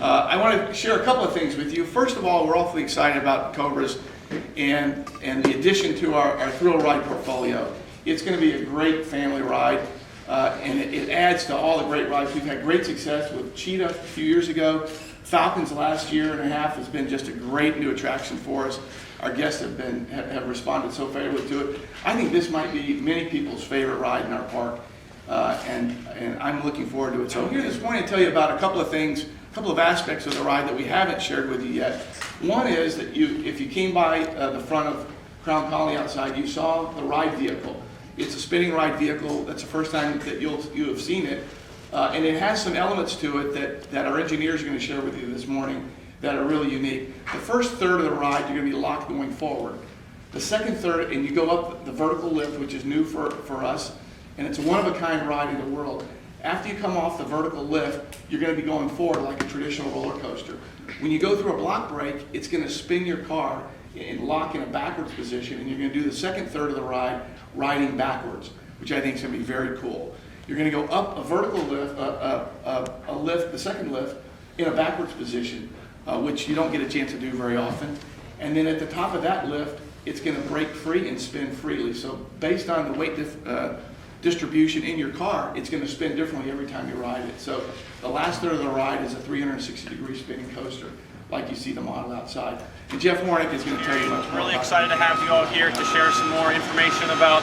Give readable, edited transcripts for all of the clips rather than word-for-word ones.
I want to share a couple of things with you. First of all, we're awfully excited about Cobras and the addition to our thrill ride portfolio. It's going to be a great family ride, and it adds to all the great rides. We've had great success with Cheetah a few years ago. Falcons the last year and a half has been just a great new attraction for us. Our guests have responded so favorably to it. I think this might be many people's favorite ride in our park, and I'm looking forward to it. So here this morning to tell you about a couple of things, a couple of aspects of the ride that we haven't shared with you yet. One is that if you came by the front of Crown Colony outside, you saw the ride vehicle. It's a spinning ride vehicle. That's the first time that you have seen it. And it has some elements to it that our engineers are going to share with you this morning that are really unique. The first third of the ride, you're going to be locked going forward. The second third, and you go up the vertical lift, which is new for us, and it's a one-of-a-kind ride in the world. After you come off the vertical lift, you're going to be going forward like a traditional roller coaster. When you go through a block break, it's going to spin your car and lock in a backwards position, and you're going to do the second third of the ride riding backwards, which I think is going to be very cool. You're going to go up a vertical lift, a lift, the second lift, in a backwards position, which you don't get a chance to do very often. And then at the top of that lift, it's going to break free and spin freely. So based on the weight distribution in your car, it's going to spin differently every time you ride it. So the last third of the ride is a 360-degree spinning coaster, like you see the model outside. And Jeff Warnick is going to tell you much more. Really excited to have you all here to share some more information about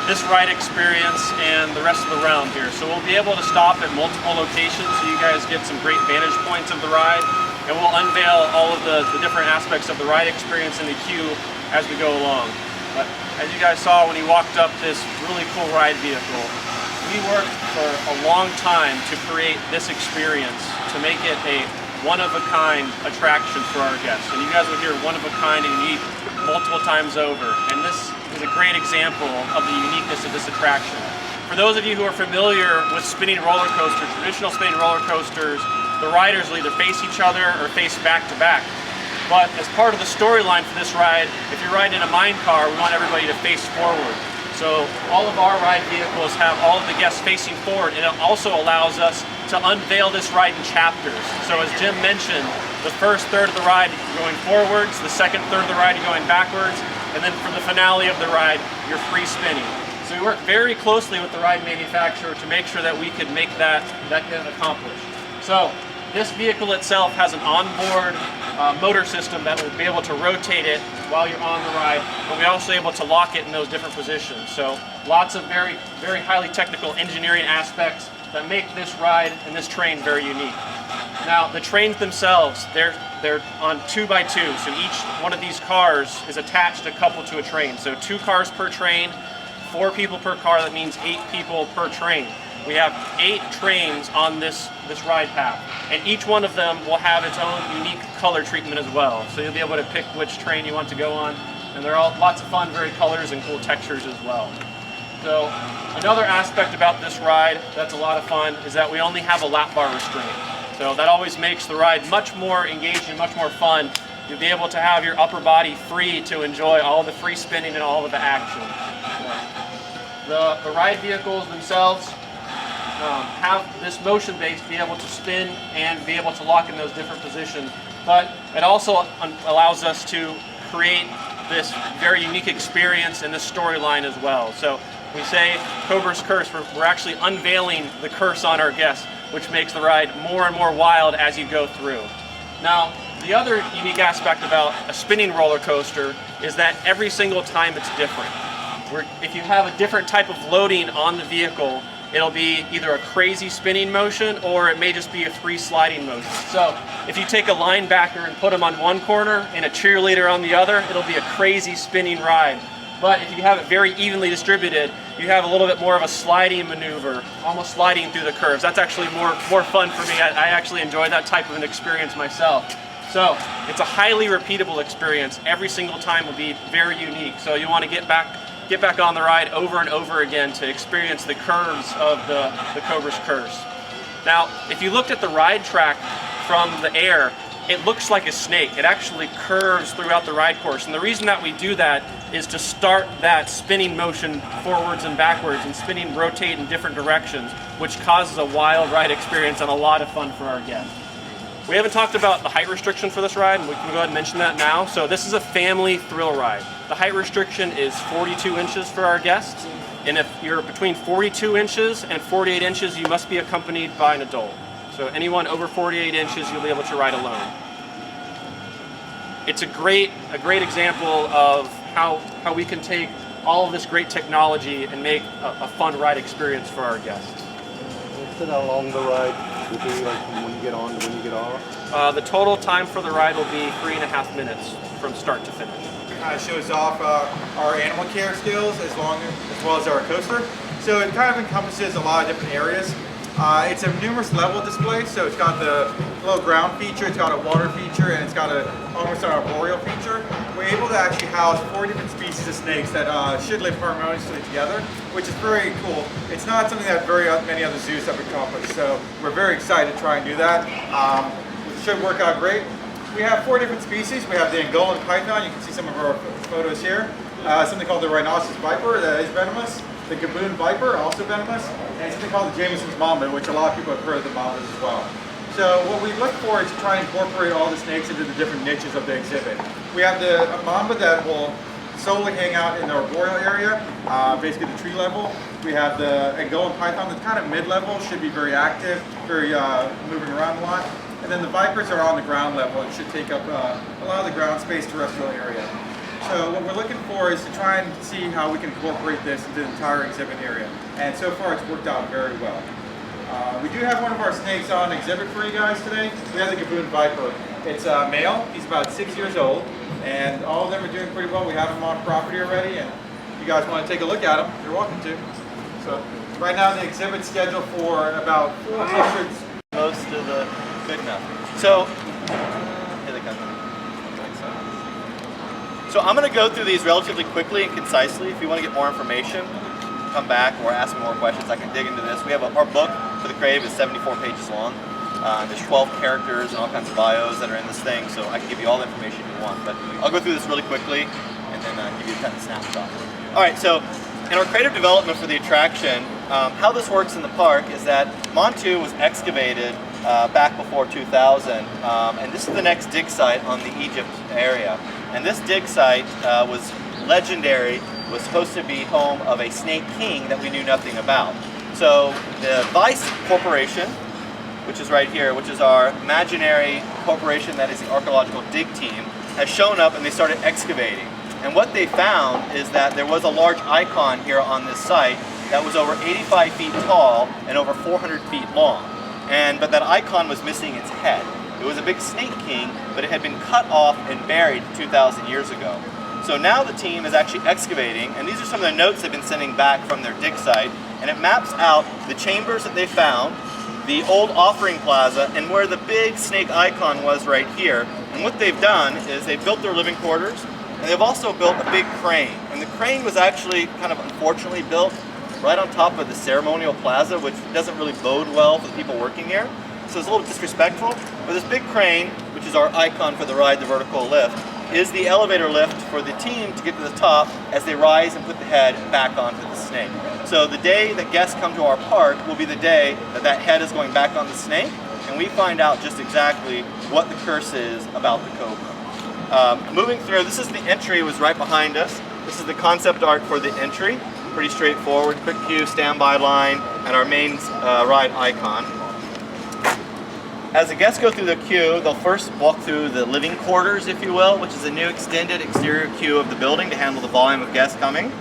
this ride experience and the rest of the round here. So we'll be able to stop at multiple locations so you guys get some great vantage points of the ride, and we'll unveil all of the different aspects of the ride experience in the queue as we go along. But as you guys saw when you walked up this really cool ride vehicle, we worked for a long time to create this experience, to make it a one-of-a-kind attraction for our guests. And you guys will hear one-of-a-kind and unique multiple times over. And this is a great example of the uniqueness of this attraction. For those of you who are familiar with spinning roller coasters, traditional spinning roller coasters, the riders will either face each other or face back to back. But as part of the storyline for this ride, if you're riding in a mine car, we want everybody to face forward. So all of our ride vehicles have all of the guests facing forward, and it also allows us to unveil this ride in chapters. So as Jim mentioned, the first third of the ride you're going forwards, the second third of the ride you're going backwards, and then for the finale of the ride, you're free spinning. So we work very closely with the ride manufacturer to make sure that we could make that get accomplished. So this vehicle itself has an onboard motor system that will be able to rotate it while you're on the ride, but we're also able to lock it in those different positions. So lots of very, very highly technical engineering aspects that make this ride and this train very unique. Now the trains themselves, they're on 2x2, so each one of these cars is attached coupled to a train. So 2 cars per train, 4 people per car, that means 8 people per train. We have 8 trains on this ride path, and each one of them will have its own unique color treatment as well. So you'll be able to pick which train you want to go on, and they're all lots of fun, varied colors and cool textures as well. So another aspect about this ride that's a lot of fun is that we only have a lap bar restraint. So that always makes the ride much more engaging, much more fun. You'll be able to have your upper body free to enjoy all the free spinning and all of the action. The ride vehicles themselves have this motion base to be able to spin and be able to lock in those different positions, but it also allows us to create this very unique experience and this storyline as well. So we say Cobra's Curse, we're actually unveiling the curse on our guests, which makes the ride more and more wild as you go through. Now, the other unique aspect about a spinning roller coaster is that every single time it's different. If you have a different type of loading on the vehicle, it'll be either a crazy spinning motion or it may just be a free sliding motion. So if you take a linebacker and put them on one corner and a cheerleader on the other, it'll be a crazy spinning ride. But if you have it very evenly distributed, you have a little bit more of a sliding maneuver, almost sliding through the curves. That's actually more fun for me. I actually enjoy that type of an experience myself. So it's a highly repeatable experience. Every single time will be very unique. So you want to get back on the ride over and over again to experience the curves of the Cobra's Curse. Now, if you looked at the ride track from the air, it looks like a snake. It actually curves throughout the ride course. And the reason that we do that is to start that spinning motion forwards and backwards and spinning, rotate in different directions, which causes a wild ride experience and a lot of fun for our guests. We haven't talked about the height restriction for this ride, and we can go ahead and mention that now. So this is a family thrill ride. The height restriction is 42 inches for our guests, and if you're between 42 inches and 48 inches, you must be accompanied by an adult. So anyone over 48 inches, you'll be able to ride alone. It's a great example of how we can take all of this great technology and make a fun ride experience for our guests. How long the ride will be, like from when you get on to when you get off? The total time for the ride will be 3.5 minutes from start to finish. Kind of shows off our animal care skills as well as our coaster. So it kind of encompasses a lot of different areas. It's a numerous level display, so it's got the little ground feature, it's got a water feature, and it's got almost an arboreal feature. We're able to actually house 4 different species of snakes that should live harmoniously together, which is very cool. It's not something that very many other zoos have accomplished, so we're very excited to try and do that. It should work out great. We have 4 different species. We have the Angolan python. You can see some of our photos here. Something called the rhinoceros viper that is venomous. The gaboon viper, also venomous. And something called the Jameson's mamba, which a lot of people have heard of the mambas as well. So what we look for is to try and incorporate all the snakes into the different niches of the exhibit. We have the mamba that will solely hang out in the arboreal area, basically the tree level. We have the Angolan python that's kind of mid-level, should be very active, very moving around a lot. And then the vipers are on the ground level and should take up a lot of the ground space terrestrial area. So what we're looking for is to try and see how we can incorporate this into the entire exhibit area. And so far it's worked out very well. We do have one of our snakes on exhibit for you guys today. We have the gaboon viper. It's a male, he's about 6 years old, and all of them are doing pretty well. We have them on property already, and if you guys want to take a look at them, you're welcome to. So right now the exhibit's scheduled for about 400. Most of the good enough. So, here they come. So I'm going to go through these relatively quickly and concisely. If you want to get more information, come back or ask me more questions. I can dig into this. We have our book for the Crave is 74 pages long. There's 12 characters and all kinds of bios that are in this thing, so I can give you all the information you want. But I'll go through this really quickly and then give you a kind of snapshot. All right, so in our creative development for the attraction, how this works in the park is that Montu was excavated back before 2000, and this is the next dig site on the Egypt area. And this dig site was legendary, was supposed to be home of a snake king that we knew nothing about. So the Vice Corporation, which is right here, which is our imaginary corporation that is the archaeological dig team, has shown up and they started excavating. And what they found is that there was a large icon here on this site that was over 85 feet tall and over 400 feet long. But that icon was missing its head. It was a big snake king, but it had been cut off and buried 2,000 years ago. So now the team is actually excavating, and these are some of the notes they've been sending back from their dig site, and it maps out the chambers that they found, the old offering plaza, and where the big snake icon was right here. And what they've done is they've built their living quarters, and they've also built a big crane. And the crane was actually kind of unfortunately built right on top of the ceremonial plaza, which doesn't really bode well for the people working here. So it's a little disrespectful. But this big crane, which is our icon for the ride, the vertical lift, is the elevator lift for the team to get to the top as they rise and put the head back onto the snake. So the day that guests come to our park will be the day that that head is going back on the snake, and we find out just exactly what the curse is about the Cobra. Moving through, this is the entry, was right behind us. This is the concept art for the entry. Pretty straightforward, quick queue, standby line, and our main ride icon. As the guests go through the queue, they'll first walk through the living quarters, if you will, which is a new extended exterior queue of the building to handle the volume of guests coming.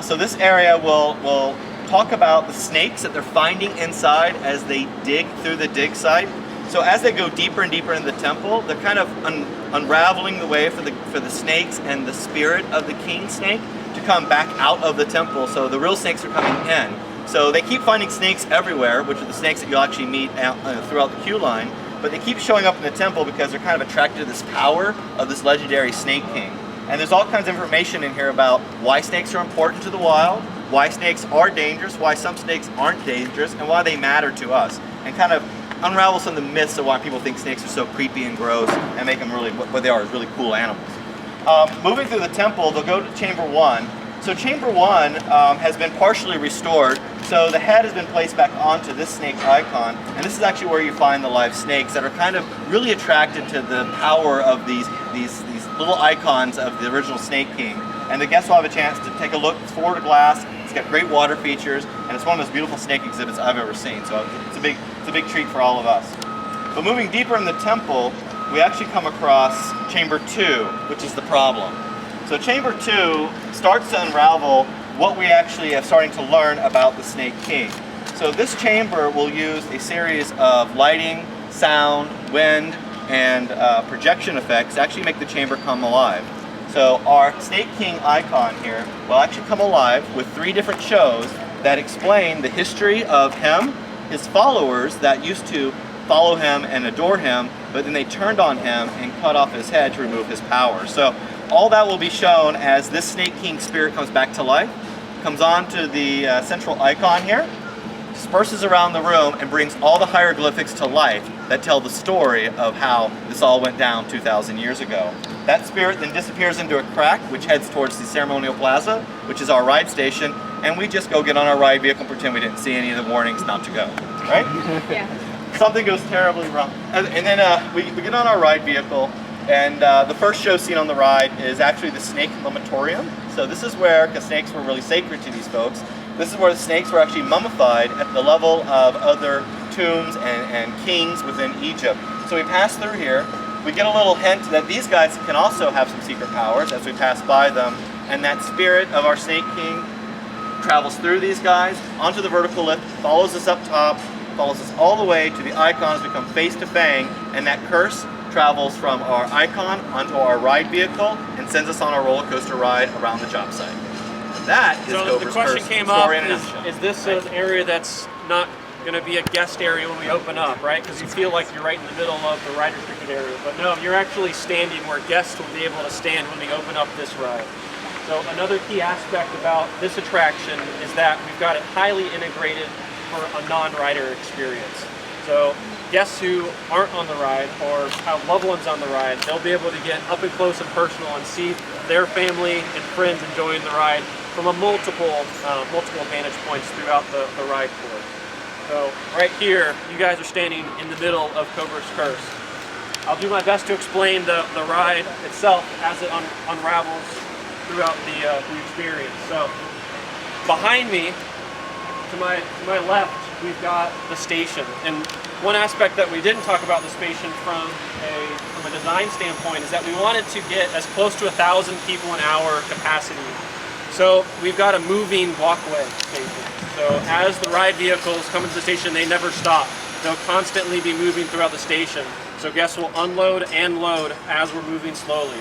So this area will talk about the snakes that they're finding inside as they dig through the dig site. So as they go deeper and deeper in the temple, they're kind of unraveling the way for the snakes and the spirit of the king snake to come back out of the temple. So the real snakes are coming in. So they keep finding snakes everywhere, which are the snakes that you'll actually meet throughout the queue line, but they keep showing up in the temple because they're kind of attracted to this power of this legendary snake king. And there's all kinds of information in here about why snakes are important to the wild, why snakes are dangerous, why some snakes aren't dangerous, and why they matter to us, and kind of unravel some of the myths of why people think snakes are so creepy and gross and make them really, what they are is really cool animals. Moving through the temple, they'll go to Chamber 1. So Chamber 1 has been partially restored So the head has been placed back onto this snake icon, and this is actually where you find the live snakes that are kind of really attracted to the power of these little icons of the original Snake King. And the guests will have a chance to take a look. It's floor to glass, it's got great water features, and it's one of the most beautiful snake exhibits I've ever seen. So it's a big treat for all of us. But moving deeper in the temple, we actually come across Chamber 2, which is the problem. So Chamber 2 starts to unravel what we actually are starting to learn about the Snake King. So this chamber will use a series of lighting, sound, wind, and projection effects to actually make the chamber come alive. So our Snake King icon here will actually come alive with 3 different shows that explain the history of him, his followers that used to follow him and adore him, but then they turned on him and cut off his head to remove his power. So all that will be shown as this Snake King spirit comes back to life, comes onto the central icon here, disperses around the room, and brings all the hieroglyphics to life that tell the story of how this all went down 2,000 years ago. That spirit then disappears into a crack, which heads towards the ceremonial plaza, which is our ride station, and we just go get on our ride vehicle and pretend we didn't see any of the warnings not to go, right? Yeah. Something goes terribly wrong. And then we get on our ride vehicle, and the first show scene on the ride is actually the snake lamatorium. So this is where, because snakes were really sacred to these folks, this is where the snakes were actually mummified at the level of other tombs and kings within Egypt. So we pass through here, we get a little hint that these guys can also have some secret powers as we pass by them, and that spirit of our Snake King travels through these guys onto the vertical lift, follows us up top, follows us all the way to the icons, we come face to Fang, and that curse travels from our icon onto our ride vehicle and sends us on a roller coaster ride around the job site. That is So Cobra's the question curse came up, story in a nutshell. is this an area that's not going to be a guest area when we open up, right? Because you feel like you're right in the middle of the ride restricted area. But no, you're actually standing where guests will be able to stand when we open up this ride. So another key aspect about this attraction is that we've got it highly integrated for a non-rider experience. So guests who aren't on the ride or have loved ones on the ride, they'll be able to get up and close and personal and see their family and friends enjoying the ride from a multiple vantage points throughout the ride course. So right here, you guys are standing in the middle of Cobra's Curse. I'll do my best to explain the ride itself as it unravels throughout the experience. So behind me, to my left, we've got the station. And one aspect that we didn't talk about the station from a design standpoint is that we wanted to get as close to 1,000 people an hour capacity. So we've got a moving walkway station. So as the ride vehicles come into the station, they never stop. They'll constantly be moving throughout the station. So guests will unload and load as we're moving slowly.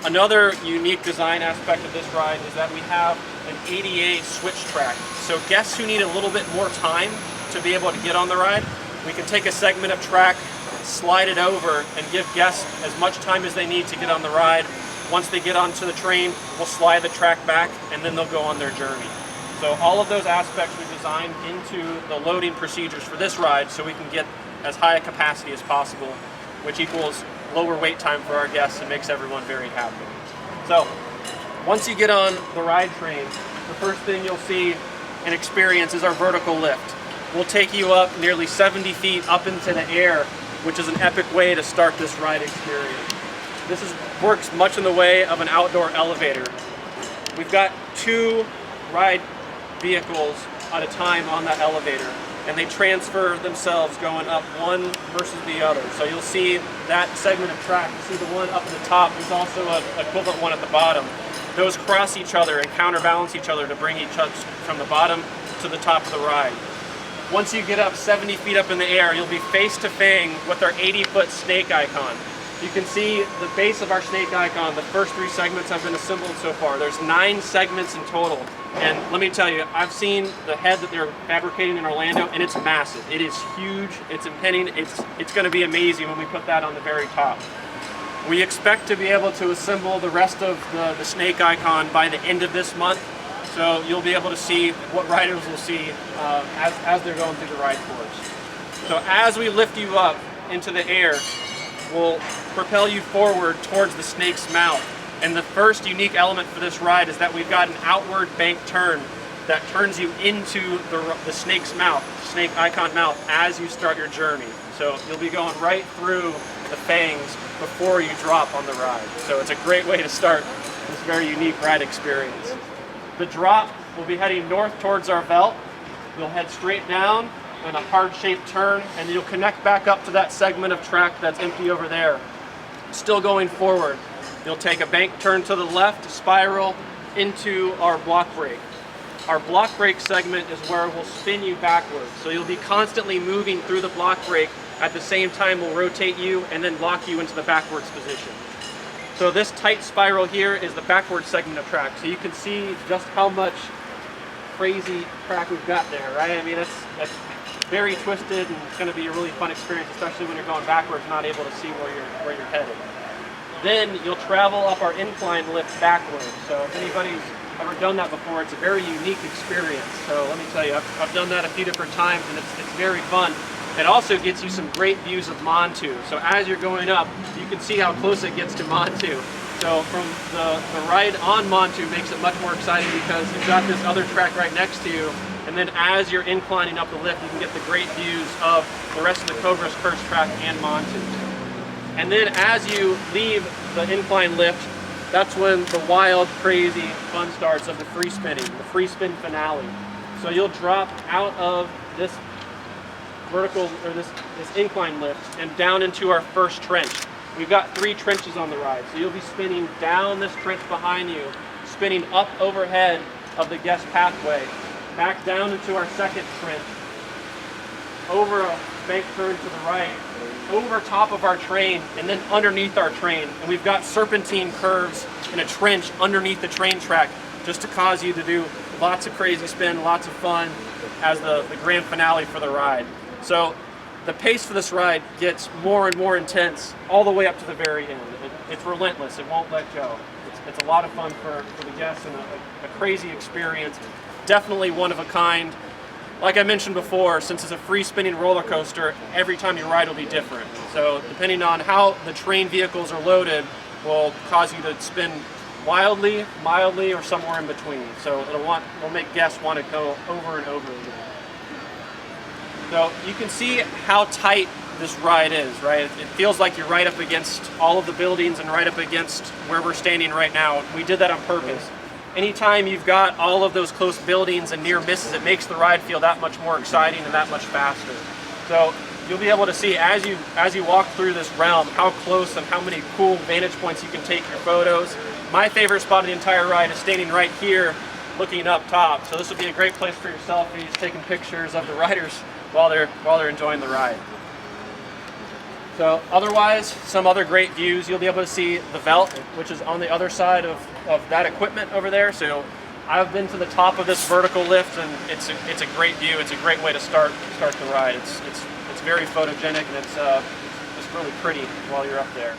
Another unique design aspect of this ride is that we have an ADA switch track. So guests who need a little bit more time to be able to get on the ride, we can take a segment of track, slide it over, and give guests as much time as they need to get on the ride. Once they get onto the train, we'll slide the track back, and then they'll go on their journey. So all of those aspects we designed into the loading procedures for this ride so we can get as high a capacity as possible, which equals lower wait time for our guests and makes everyone very happy. So once you get on the ride train, the first thing you'll see and experience is our vertical lift. We'll take you up nearly 70 feet up into the air, which is an epic way to start this ride experience. This works much in the way of an outdoor elevator. We've got 2 ride vehicles at a time on that elevator, and they transfer themselves going up one versus the other. So you'll see that segment of track. You see the one up at the top. There's also an equivalent one at the bottom. Those cross each other and counterbalance each other to bring each other from the bottom to the top of the ride. Once you get up 70 feet up in the air, you'll be face to face with our 80-foot snake icon. You can see the base of our snake icon. The first 3 segments have been assembled so far. There's 9 segments in total. And let me tell you, I've seen the head that they're fabricating in Orlando, and it's massive. It is huge, it's impending, it's gonna be amazing when we put that on the very top. We expect to be able to assemble the rest of the snake icon by the end of this month. So you'll be able to see what riders will see as they're going through the ride course. So as we lift you up into the air, we'll propel you forward towards the snake's mouth. And the first unique element for this ride is that we've got an outward bank turn that turns you into the snake's mouth, snake icon mouth, as you start your journey. So you'll be going right through the fangs before you drop on the ride. So it's a great way to start this very unique ride experience. The drop, we'll be heading north towards our velt. You'll head straight down and a hard-shaped turn, and you'll connect back up to that segment of track that's empty over there. Still going forward, you'll take a bank turn to the left, spiral into our block brake. Our block brake segment is where we'll spin you backwards. So you'll be constantly moving through the block brake. At the same time, we'll rotate you and then lock you into the backwards position. So this tight spiral here is the backward segment of track. So you can see just how much crazy track we've got there, right? I mean, it's very twisted, and it's going to be a really fun experience, especially when you're going backwards, not able to see where you're headed. Then you'll travel up our incline lift backwards. So if anybody's ever done that before, it's a very unique experience. So let me tell you, I've done that a few different times, and it's very fun. It also gets you some great views of Montu. So as you're going up, you can see how close it gets to Montu. So from the ride on Montu makes it much more exciting because you've got this other track right next to you, and then as you're inclining up the lift, you can get the great views of the rest of the Cobra's Curse track and Montu. And then as you leave the incline lift, that's when the wild, crazy fun starts of the free spinning, the free spin finale. So you'll drop out of this vertical, or this incline lift, and down into our first trench. We've got 3 trenches on the ride, so you'll be spinning down this trench behind you, spinning up overhead of the guest pathway, back down into our second trench, over a bank turn to the right, over top of our train, and then underneath our train. And we've got serpentine curves in a trench underneath the train track, just to cause you to do lots of crazy spin, lots of fun as the grand finale for the ride. So the pace for this ride gets more and more intense all the way up to the very end. It's relentless, it won't let go. It's a lot of fun for the guests, and a crazy experience. Definitely one of a kind. Like I mentioned before, since it's a free spinning roller coaster, every time you ride will be different. So depending on how the train vehicles are loaded will cause you to spin wildly, mildly, or somewhere in between. So it'll make guests want to go over and over again. So you can see how tight this ride is, right? It feels like you're right up against all of the buildings and right up against where we're standing right now. We did that on purpose. Anytime you've got all of those close buildings and near misses, it makes the ride feel that much more exciting and that much faster. So you'll be able to see as you walk through this realm how close and how many cool vantage points you can take your photos. My favorite spot of the entire ride is standing right here looking up top. So this will be a great place for your selfies, taking pictures of the riders while they're enjoying the ride. So otherwise, some other great views. You'll be able to see the velt, which is on the other side of that equipment over there. So I've been to the top of this vertical lift, and it's a great view. It's a great way to start the ride. It's very photogenic, and it's really pretty while you're up there.